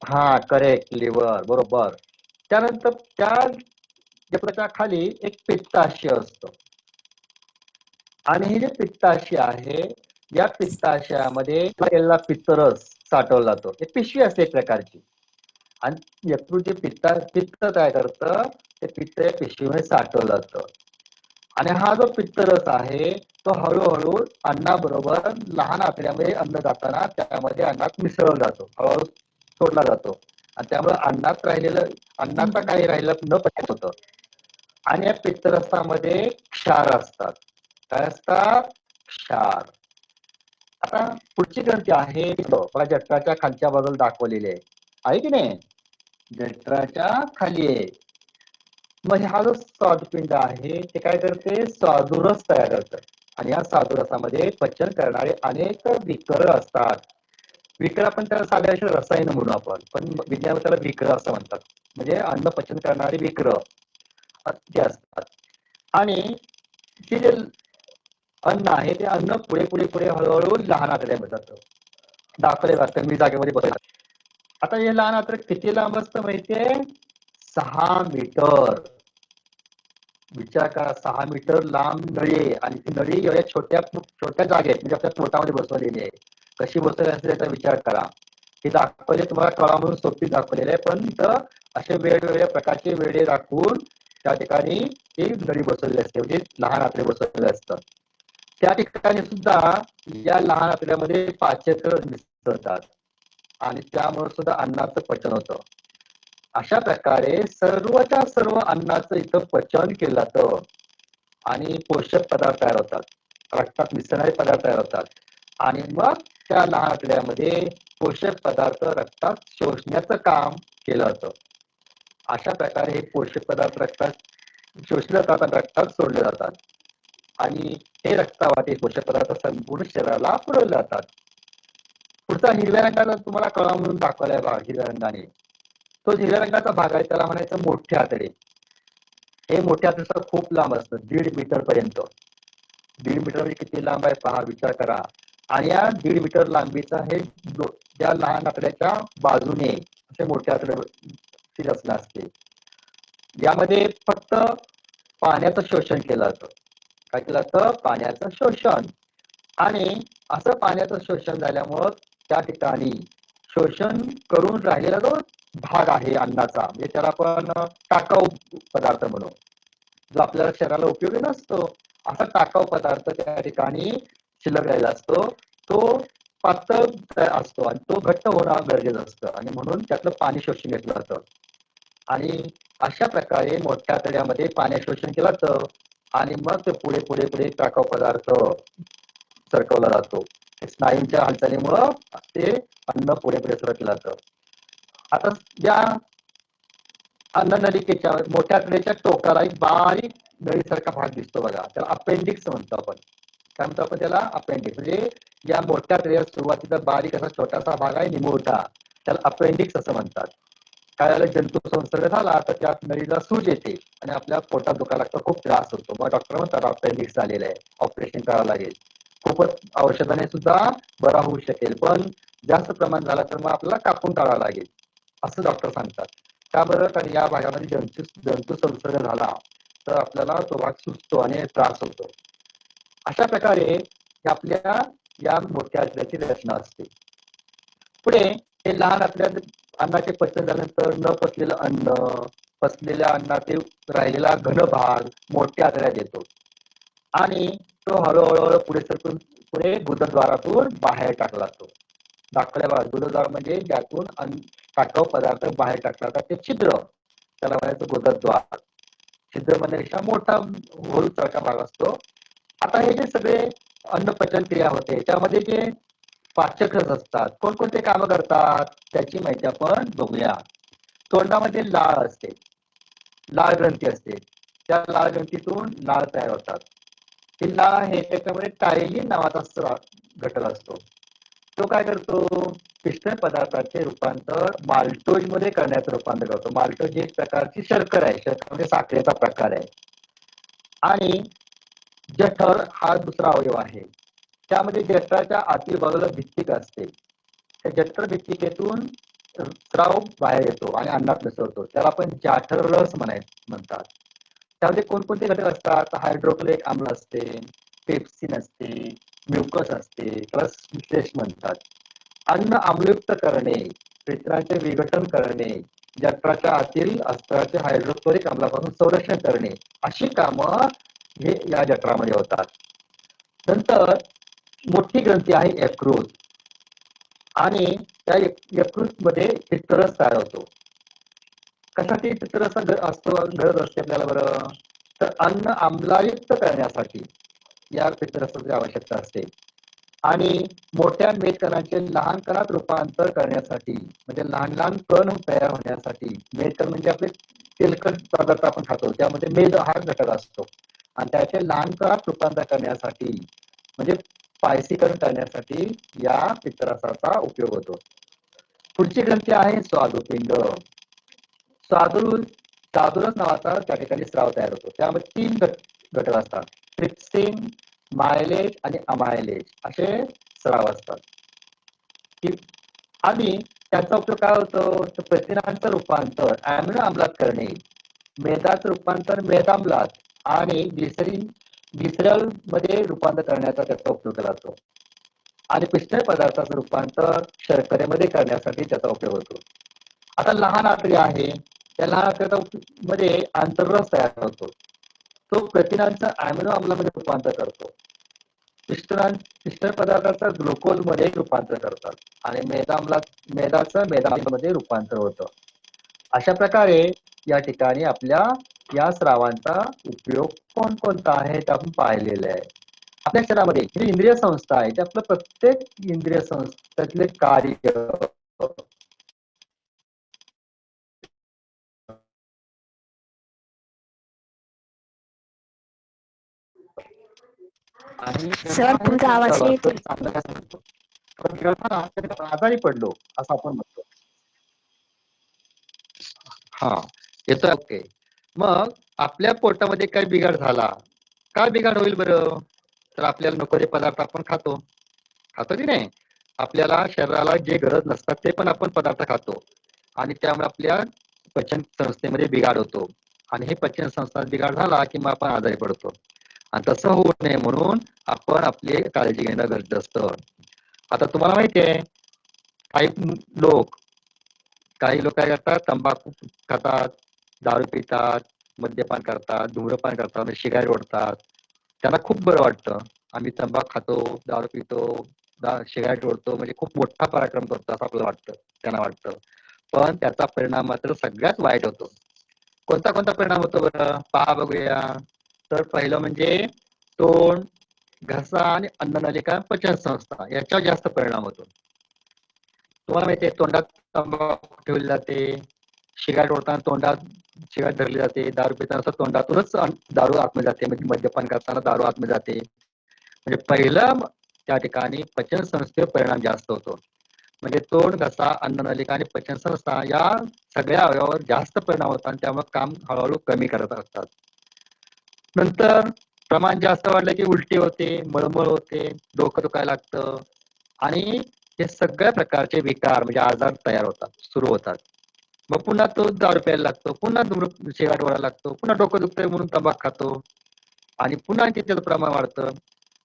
हा करेक्ट, लिव्हर, बरोबर. त्यानंतर त्या यकृताच्या खाली एक पित्ताशय असतं आणि हे जे पित्ताशय आहे या पित्ताशयामध्ये केलेला पित्तरस साठवला जातो. एक पिशवी असते एक प्रकारची आणि यकृत जे पित्त तयार करतं ते पित्त या पिशवीमध्ये साठवलं जातं आणि हा जो पित्तरस आहे तो हळूहळू अन्नाबरोबर लहान आतड्यामध्ये अन्न जाताना त्यामध्ये अन्नात मिसळला जातो, हळूहळू सोडला जातो आणि त्यामुळे अन्नाचा काही राहिलं न पचन होतं. आणि या पित्तरसामध्ये क्षार असतात. काय असतात? क्षार. आता पुढची ग्रंथी आहे बघा, जठराच्या खालच्या बाजूला दाखवलेली आहे की नाही? जठराच्या खाली आहे. मग हा जो स्वादुपिंड आहे ते काय करते? स्वादुरस तयार करतं आणि या स्वादुरसामध्ये पचन करणारे अनेक विकर असतात. विकर आपण त्याला साध्या रसायन म्हणू आपण, पण विज्ञान त्याला विकर असं म्हणतात. म्हणजे अन्न पचन करणारे विकर ते असतात. आणि हे जे अन्न आहे ते अन्न पुढे पुढे पुढे हळूहळू लहान आतड्यामध्ये जातं. दाखवलेलं असतं मी जागेमध्ये बसला. आता हे लहान आतडे किती लांब असतं माहितीये? 6 मीटर. विचार करा, 6 मीटर लांब नळी आहे आणि ती नळी एवढ्या छोट्या छोट्या जागेत म्हणजे आपल्या पोटामध्ये बसवलेली आहे. कशी बसवली असेल याचा विचार करा. हे दाखवले तुम्हाला कळा म्हणून सोपी दाखवलेली आहे, पण इथं असे वेगवेगळ्या प्रकारचे वेढे दाखवून त्या ठिकाणी ती नळी बसवलेली असते, म्हणजे लहान आतडे बसवलेले असतात. त्या ठिकाणी सुद्धा या लहान आतड्यामध्ये पाचक मिसळतात आणि त्यामुळे सुद्धा अन्नाचं पचन होतं. अशा प्रकारे सर्वच्या सर्व अन्नाचं इथं पचन केलं जातं आणि पोषक पदार्थ तयार होतात, रक्तात मिसळणारे पदार्थ तयार होतात आणि मग त्या लहान आतड्यामध्ये पोषक पदार्थ रक्तात शोषण्याचं काम केलं जातं. अशा प्रकारे हे पोषक पदार्थ रक्तात शोषले जातात आणि रक्तात सोडले जातात आणि हे रक्तावाटे पोषक पदार्थ संपूर्ण शरीराला पुरवले जातात. पुढचा हिरव्या रंगाचा तुम्हाला कळा म्हणून दाखवलाय बघा, हिरव्या रंगाने. तो हिरव्या रंगाचा भाग आहे त्याला म्हणायचं मोठे आतडे. हे मोठे आतडे खूप लांब असतं, 1.5 मीटर पर्यंत. 1.5 मीटर म्हणजे किती लांब आहे पहा, विचार करा. आणि या 1.5 मीटर लांबीचा हे त्या लहान आतड्याच्या बाजूने असे मोठे आतडे रचना असते. यामध्ये फक्त पाण्याचं शोषण केलं जातं. काय केलं जातं? पाण्याचं शोषण. आणि असं पाण्याचं शोषण झाल्यामुळं त्या ठिकाणी शोषण करून राहिलेला जो भाग आहे अन्नाचा, म्हणजे त्याला आपण टाकाऊ पदार्थ म्हणू, जो आपल्या शरीराला उपयोगी नसतो असा टाकाऊ पदार्थ त्या ठिकाणी शिल्लक राहिला असतो. तो पातळ असतो आणि तो घट्ट होणं गरजेचं असतं आणि म्हणून त्यातलं पाणी शोषून घेतलं जातं. आणि अशा प्रकारे मोठ्या आतड्यामध्ये पाणी शोषण केलं जातं आणि मग ते पुढे पुढे पुढे टाकाऊ पदार्थ सरकवला जातो. स्नायूंच्या हालचालीमुळं ते अन्न पुढे पुढे सरकलं जातं. आता या अन्ननलिकेच्या मोठ्या आतड्याच्या टोकाला एक बारीक नळीसारखा भाग दिसतो बघा, त्याला अपेंडिक्स म्हणतो आपण. काय म्हणतो आपण त्याला? अपेंडिक्स. म्हणजे या मोठ्या आतड्याच्या सुरुवातीचा बारीक असा छोटासा भाग आहे निमुळता, त्याला अपेंडिक्स असं म्हणतात. काय झालं, जंतू संसर्ग झाला तर त्या नळीला सूज येते आणि आपल्या पोटात दुखायला लागतं, खूप त्रास होतो. मग डॉक्टर म्हणतात अपेंडिक्स झालेलं आहे, ऑपरेशन करावं लागेल. खूपच औषधाने सुद्धा बरा होऊ शकेल, पण जास्त प्रमाण झाला तर मग आपल्याला कापून टाळावं लागेल असं डॉक्टर सांगतात. का बरं? कारण या भागामध्ये जंतू संसर्ग झाला तर आपल्याला तो भाग सुजतो आणि त्रास होतो. अशा प्रकारे आपल्या या मोठ्या आतड्याची रचना असते. पुढे हे लहान आतड्यात अन्नाचे पचन झाल्यानंतर न पचलेलं अन्न, पचलेल्या अन्नातील राहिलेला घन भाग मोठ्या आतड्यात येतो आणि तो हळूहळू पुढे सरकून पुढे गुदद्वारातून बाहेर टाकला जातो. दाखवल्या भागात गुदद्वार म्हणजे ज्यातून टाकाऊ पदार्थ बाहेर टाकला जातात ते छिद्र, त्याला म्हणायचं गुदद्वार. छिद्र म्हणण्यापेक्षा मोठा होलसारखा भाग असतो. आता हे जे सगळे अन्न पचन क्रिया होते त्यामध्ये जे पाचकरस असतात, कोणकोणते कामं करतात त्याची माहिती आपण बघूया. तोंडामध्ये लाळ असते, लाळ ग्रंथी असते, त्या लाळ ग्रंथीतून लाळ तयार होतात. ही लाळ आहे त्याच्यामध्ये टायलिन नावाचा घटक असतो. तो काय करतो? पिष्टन पदार्थाचे रूपांतर माल्टोज मध्ये करण्याचं रूपांतर करतो. माल्टोज ही एक प्रकारची शर्करा आहे, शर्करा म्हणजे साखरेचा प्रकार आहे. आणि जठर हा दुसरा अवयव आहे. त्यामध्ये जठराच्या आतील बाजूला भित्तिका असते. त्या जठर भित्तिकेतून स्राव बाहेर येतो आणि अन्नात मिसळतो, त्याला आपण जाठर रस म्हणतात. त्यामध्ये कोणकोणते घटक असतात? हायड्रोक्लोरिक आम्ल असते, पेप्सिन असते, म्युकस असते, संश्लेष म्हणतात. अन्न आम्लयुक्त करणे, पित्राचे विघटन करणे, जठराच्या आतील अस्त्राचे हायड्रोक्लोरिक आम्लापासून संरक्षण करणे, अशी कामं हे या जठरामध्ये होतात. नंतर मोठी ग्रंथी आहे यकृत आणि त्या यकृत मध्ये पित्तरस तयार होतो. कशासाठी पित्तरस असतो गरज असते आपल्याला बरं? तर अन्न आम्लयुक्त करण्यासाठी या पित्तरसाची आवश्यकता असते. आणि मोठ्या मेदकणांचे लहान कणात रूपांतर करण्यासाठी, म्हणजे लहान लहान कण तयार होण्यासाठी, मेदकण म्हणजे आपले तेलकट पदार्थ आपण खातो त्यामध्ये मेद हा घटक असतो आणि त्याचे लहान कणात रूपांतर करण्यासाठी म्हणजे पायसीकरण करण्यासाठी या पित्तरसाचा उपयोग होतो. पुढची ग्रंथी आहे स्वादुपिंड. स्वादुरस नावाचा त्या ठिकाणी स्राव तयार होतो. त्यामध्ये 3 घटक असतात, ट्रिप्सिन, मायलेज आणि अमायलेज असे स्राव असतात. आणि त्याचा उपयोग काय होतो? तर प्रथिनांचं रूपांतर अॅमिनो आम्लात करणे, मेदाचं रूपांतर मेदाम्लात आणि ग्लिसरॉल मध्ये रूपांतर करण्याचा त्याचा उपयोग केला जातो. आणि पिष्टमय पदार्थाचं रूपांतर शर्करेमध्ये करण्यासाठी त्याचा उपयोग होतो. आता लहान आतडी आहे, त्या लहान आतड्यामध्ये आंतररस तयार होतो, तो प्रथिनांचं अॅमिनो आम्लामध्ये रूपांतर करतो. पिष्टमय पदार्थाचं ग्लुकोज मध्ये रूपांतर करतात आणि मेदाचं मेदामध्ये रूपांतर होतं. अशा प्रकारे या ठिकाणी आपल्या या स्रावांचा उपयोग कोणकोणता आहे ते आपण पाहिलेलं आहे. आपल्या शरीरामध्ये जी इंद्रिय संस्था आहे त्यातलं प्रत्येक इंद्रिय संस्थेतले कार्य सर तुमचा आवाज नाही येतोय. आजारी पडलो असं आपण म्हणतो. हा येतोय. ओके. मग आपल्या पोटामध्ये काय बिघाड झाला, काय बिघाड होईल बरं? तर आपल्याला नको ते पदार्थ आपण खातो की नाही? आपल्याला शरीराला जे गरज नसतात ते पण आपण पदार्थ खातो आणि त्यामुळे आपल्या पचन संस्थेमध्ये बिघाड होतो आणि हे पचन संस्था बिघाड झाला की मग आपण आजारी पडतो. आणि तसं होऊ नये म्हणून आपण आपली काळजी घेणं गरजेचं असतं. आता तुम्हाला माहिती आहे काही लोक काय करतात? तंबाखू खातात, दारू पितात, मद्यपान करतात, धूम्रपान करतात, सिगारेट ओढतात. त्यांना खूप बरं वाटतं, आम्ही तंबाखू खातो, दारू पितो, सिगारेट ओढतो म्हणजे खूप मोठा पराक्रम करतो असं आपल्याला वाटतं, त्यांना वाटतं. पण त्याचा परिणाम मात्र सगळ्यात वाईट होतो. कोणता परिणाम होतो बरं? पहा बघूया. तर पहिलं म्हणजे तोंड, घसा आणि अन्ननलिका पचन संस्था याच्यावर जास्त परिणाम होतो. तुम्हाला माहितीये तोंडात तंबाखू ठेवली जाते, सिगारेट ओढताना तोंडात सिगारेट धरली जाते, दारू पिताना तोंडातूनच दारू आतमध्ये जाते, म्हणजे मद्यपान करताना दारू आतमध्ये जाते. म्हणजे पहिलं त्या ठिकाणी पचन संस्थेवर परिणाम जास्त होतो. म्हणजे तोंड, घसा, अन्ननलिका आणि पचन संस्था या सगळ्या अवयवावर जास्त परिणाम होतात आणि त्यामुळे काम हळूहळू कमी करत असतात. नंतर प्रमाण जास्त वाढलं की उलटी होते, मळमळ होते, डोकं दुखायला लागतं आणि हे सगळ्या प्रकारचे विकार म्हणजे आजार तयार होतात, सुरू होतात. मग पुन्हा तो दारू प्यायला लागतो, पुन्हा सिगारेट ओढायला लागतो, पुन्हा डोकं दुखतंय म्हणून तंबाखू खातो आणि पुन्हा आणखी त्याचं प्रमाण वाढतं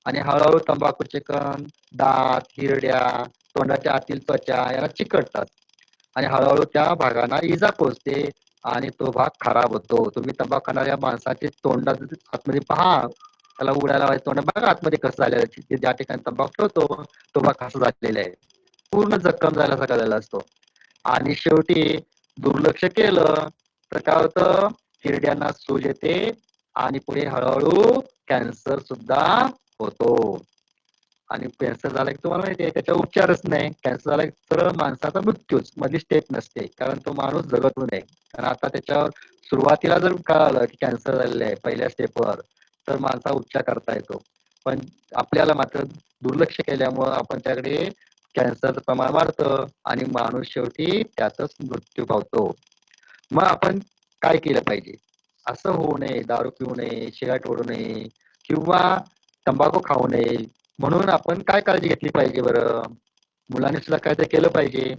आणि हळूहळू तंबाखूचे कण दात, हिरड्या, तोंडाच्या आतील त्वचा याला चिकटतात आणि हळूहळू त्या भागांना इजा पोहोचते आणि तो भाग खराब होतो. तुम्ही तंबाखू खाणाऱ्या माणसाचे तोंडात आतमध्ये पहा, त्याला उडायला लावायचं तोंड बघा आतमध्ये कसं झालेलं आहे. ज्या ठिकाणी तंबाखू ठेवतो तो भाग कसं झालेला आहे, पूर्ण जखम झाल्यासारखा झालेला असतो आणि शेवटी दुर्लक्ष केलं तर काय होतं, हिरड्यांना सूज येते आणि पुढे हळूहळू कॅन्सर सुद्धा होतो. आणि कॅन्सर झाला की तुम्हाला माहिती आहे त्याचा उपचारच नाही. कॅन्सर झाला की सरळ माणसाचा मृत्यूच, मधली स्टेप नसते, कारण तो माणूस जगत नाही. कारण आता त्याच्यावर सुरुवातीला जर कळालं की कॅन्सर झालेलं आहे पहिल्या स्टेपवर तर माणसा उपचार करता येतो. पण आपल्याला मात्र दुर्लक्ष केल्यामुळं आपण त्याकडे कॅन्सरचं प्रमाण वाढतं आणि माणूस शेवटी त्यातच मृत्यू पावतो. मग आपण काय केलं पाहिजे? असं होऊ नये, दारू पिऊ नये, सिगारेट ओढू नये किंवा तंबाखू खाऊ नये म्हणून आपण काय काळजी घेतली पाहिजे बरं? मुलांनी सुद्धा काय ते केलं पाहिजे.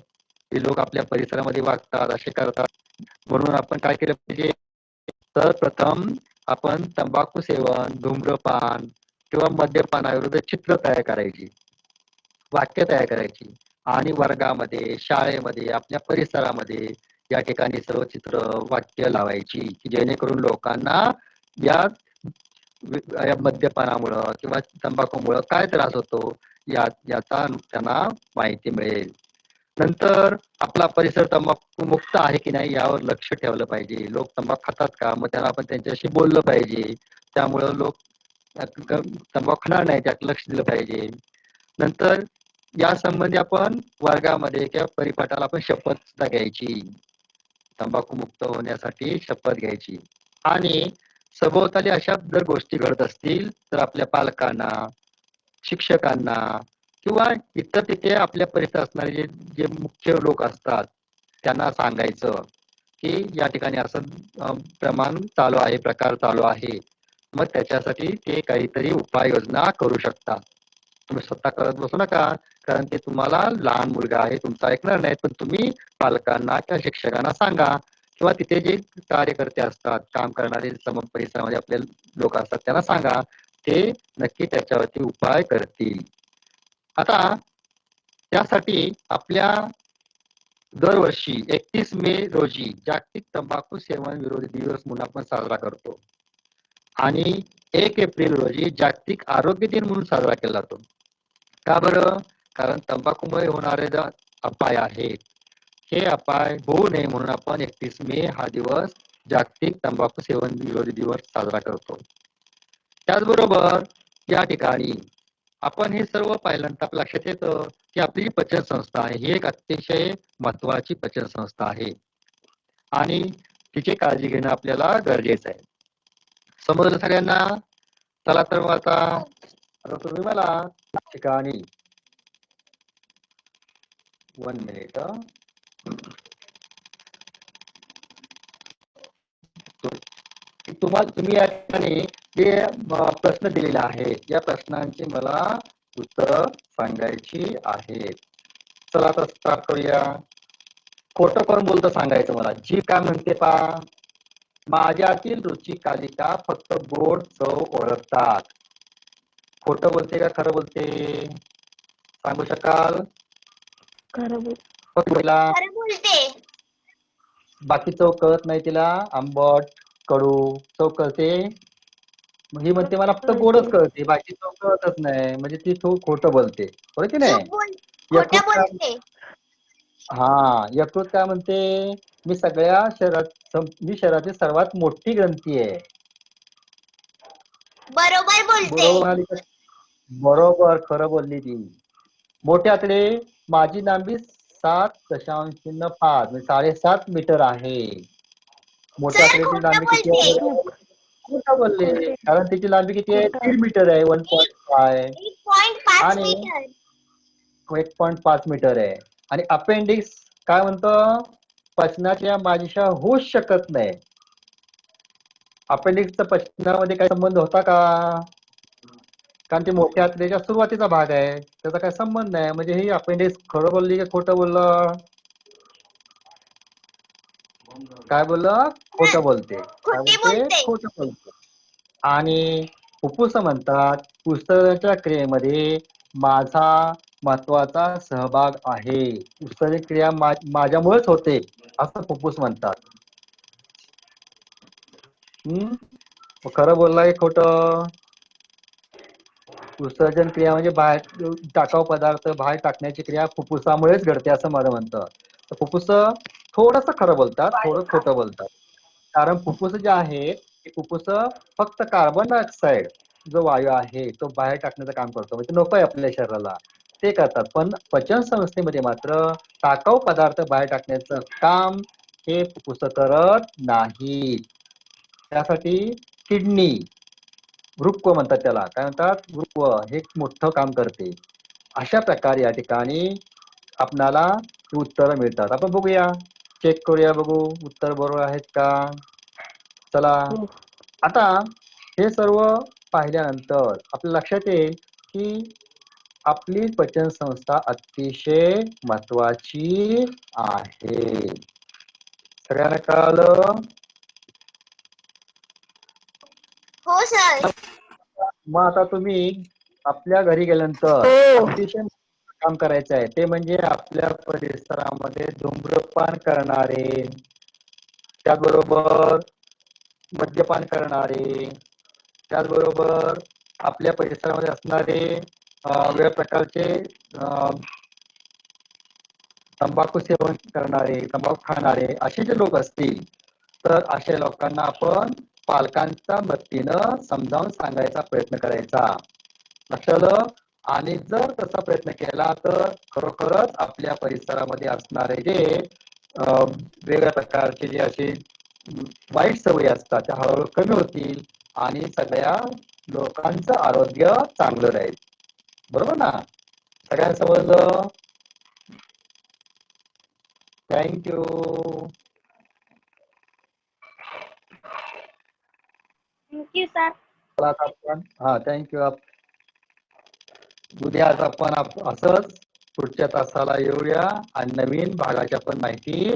ते लोक आपल्या परिसरामध्ये वागतात, असे करतात, म्हणून आपण काय केलं पाहिजे? तर प्रथम आपण तंबाखू सेवन, धूम्रपान किंवा मद्यपानाविरुद्ध चित्र तयार करायची, वाक्य तयार करायची आणि वर्गामध्ये, शाळेमध्ये, आपल्या परिसरामध्ये या ठिकाणी सर्व चित्र, वाक्य लावायची की जेणेकरून लोकांना या मद्यपानामुळं किंवा तंबाखूमुळं काय त्रास होतो याचा त्यांना माहिती मिळेल. नंतर आपला परिसर तंबाखू मुक्त आहे की नाही यावर लक्ष ठेवलं पाहिजे. लोक तंबाखू खातात का? मग त्यांना आपण त्यांच्याशी बोललं पाहिजे. त्यामुळं लोक तंबाखू खाणार नाही त्यात लक्ष दिलं पाहिजे. नंतर या संबंधी आपण वर्गामध्ये किंवा परिपाठाला आपण शपथ सुद्धा घ्यायची, तंबाखू मुक्त होण्यासाठी शपथ घ्यायची. आणि सभोवताली अशा जर गोष्टी घडत असतील तर आपल्या पालकांना, शिक्षकांना किंवा इतर तिथे आपल्या परिसरात असणारे जे जे मुख्य लोक असतात त्यांना सांगायचं की या ठिकाणी असं प्रमाण चालू आहे, प्रकार चालू आहे. मग त्याच्यासाठी ते काहीतरी उपाययोजना करू शकतात. तुम्ही स्वतः करत बसू नका, कारण ते तुम्हाला लहान मुलगा आहे तुमचा ऐकणार नाही, पण तुम्ही पालकांना किंवा शिक्षकांना सांगा किंवा तिथे जे कार्यकर्ते असतात, काम करणारे परिसरामध्ये आपले लोक असतात त्यांना सांगा, ते नक्की त्याच्यावरती उपाय करतील. आता त्यासाठी आपल्या दरवर्षी 31 मे रोजी जागतिक तंबाखू सेवन विरोधी दिवस म्हणून आपण साजरा करतो आणि 1 एप्रिल रोजी जागतिक आरोग्य दिन म्हणून साजरा केला जातो. का बरं? कारण तंबाखूमुळे होणारे जे अपाय आहेत हे अपाय होऊ नये म्हणून आपण 31 मे हा दिवस जागतिक तंबाखू सेवन विरोधी दिवस साजरा करतो. त्याचबरोबर या ठिकाणी आपण हे सर्व पाहिल्यानंतर आपल्या लक्षात येतं की आपली जी पचन संस्था आहे ही एक अतिशय महत्वाची पचन संस्था आहे आणि तिची काळजी घेणं आपल्याला गरजेचं आहे. समजलं सगळ्यांना? चला तर मग आता तुम्ही मला ठिकाणी 1 मिनिट तुम्ही या ठिकाणी जे प्रश्न दिलेले आहेत या प्रश्नांची मला उत्तर सांगायची आहेत. चला आता स्टार्ट करूया. खोटं कोण बोलतं सांगायचं मला. जी काय म्हणते पा, माझ्यातील रुची कालिका फक्त गोड चव ओळखतात. खोटं बोलते का खरं बोलते सांगू शकाल? खरं बोल. खरं बोलते. बाकी चव कळत नाही तिला, आंबट कडू चव कळते. ही म्हणते मला फक्त गोडच कळते, बाकी चव कळतच नाही, म्हणजे ती खोटं बोलते, होय की नाही? खोटं बोलते. हा, यकृत काय म्हणते, मी मी शरीराची सर्वात मोठी ग्रंथी आहे. बरोबर बोलते. बरोबर, खरं बोलली ती. मोठे आकडे, माझी लांबी 7.05 म्हणजे 7.5 मीटर आहे. मोठ्या आकड्याची लांबी किती आहे? खोटं बोलले, कारण तिची लांबी किती आहे? 1.5 मीटर आहे, 1.5 आणि 1.5 मीटर आहे. आणि अपेंडिक्स काय म्हणतो, पचनाच्या माझ्याशिवाय होऊच शकत नाही. अपेंडिक्सचा पचनामध्ये काही संबंध होता का? कारण ते मोठ्या आतड्याच्या सुरुवातीचा भाग आहे, त्याचा काही संबंध नाही. म्हणजे ही अपेंडिक्स खरं बोलली की खोटं बोललं? काय बोललं? खोटं बोलते. काय खोटे बोलते? बोलते. खोटं बोलते. आणि फुफ्फुस म्हणतात उत्सर्जनाच्या क्रियेमध्ये माझा महत्वाचा सहभाग आहे. उत्सर्जन क्रिया माझ्यामुळेच होते असं फुफ्फुस म्हणतात. खरं बोललाय खोटं? उत्सर्जन क्रिया म्हणजे बाहेर टाकाऊ पदार्थ बाहेर टाकण्याची क्रिया फुफ्फुसामुळेच घडते असं मला म्हणतं. तर फुफ्फुस थोडंसं खरं बोलतात, थोडं खोटं बोलतात. कारण फुफ्फुस जे आहेत ते फुफ्फुस फक्त कार्बन डायऑक्साईड जो वायू आहे तो बाहेर टाकण्याचं काम करतो. म्हणजे नको आहे आपल्या शरीराला ते करतात. पण पचन संस्थेमध्ये मात्र टाकाऊ पदार्थ बाहेर टाकण्याचं काम हे फुफ्फुस करत नाही. त्यासाठी किडनी वृक्क म्हणतात त्याला. काय म्हणतात? वृक्क हे मोठं काम करते. अशा प्रकारे या ठिकाणी आपणाला उत्तरं मिळतात. आपण बघूया, चेक करूया, बघू उत्तर बरोबर आहेत का. चला हो. आता हे सर्व पाहिल्यानंतर आपल्या लक्षात येईल की आपली पचन संस्था अतिशय महत्वाची आहे. सगळ्यांना कळालं? हो सर. मग आता तुम्ही आपल्या घरी गेल्यानंतर हो. अतिशय काम करायचं आहे ते म्हणजे आपल्या परिसरामध्ये धूम्रपान करणारे, त्याचबरोबर मद्यपान करणारे, त्याचबरोबर आपल्या परिसरामध्ये असणारे वेगवेगळ्या प्रकारचे तंबाखू सेवन करणारे, तंबाखू खाणारे असे जे लोक असतील तर अशा लोकांना आपण पालकांच्या मदतीनं समजावून सांगायचा प्रयत्न करायचा. लक्षात आलं? आणि जर तसा प्रयत्न केला तर खरोखरच आपल्या परिसरामध्ये असणारे जे वेगवेगळ्या प्रकारचे जे असे वाईट सवयी असतात त्या हळूहळू कमी होतील आणि सगळ्या लोकांचं आरोग्य चांगलं राहील. बरोबर ना? सगळ्यांना समजलं? थँक्यू. Thank you sir. आपण थँक्यू. उद्या आपण असंच पुढच्या तासाला येऊया आणि नवीन भागाची आपण माहिती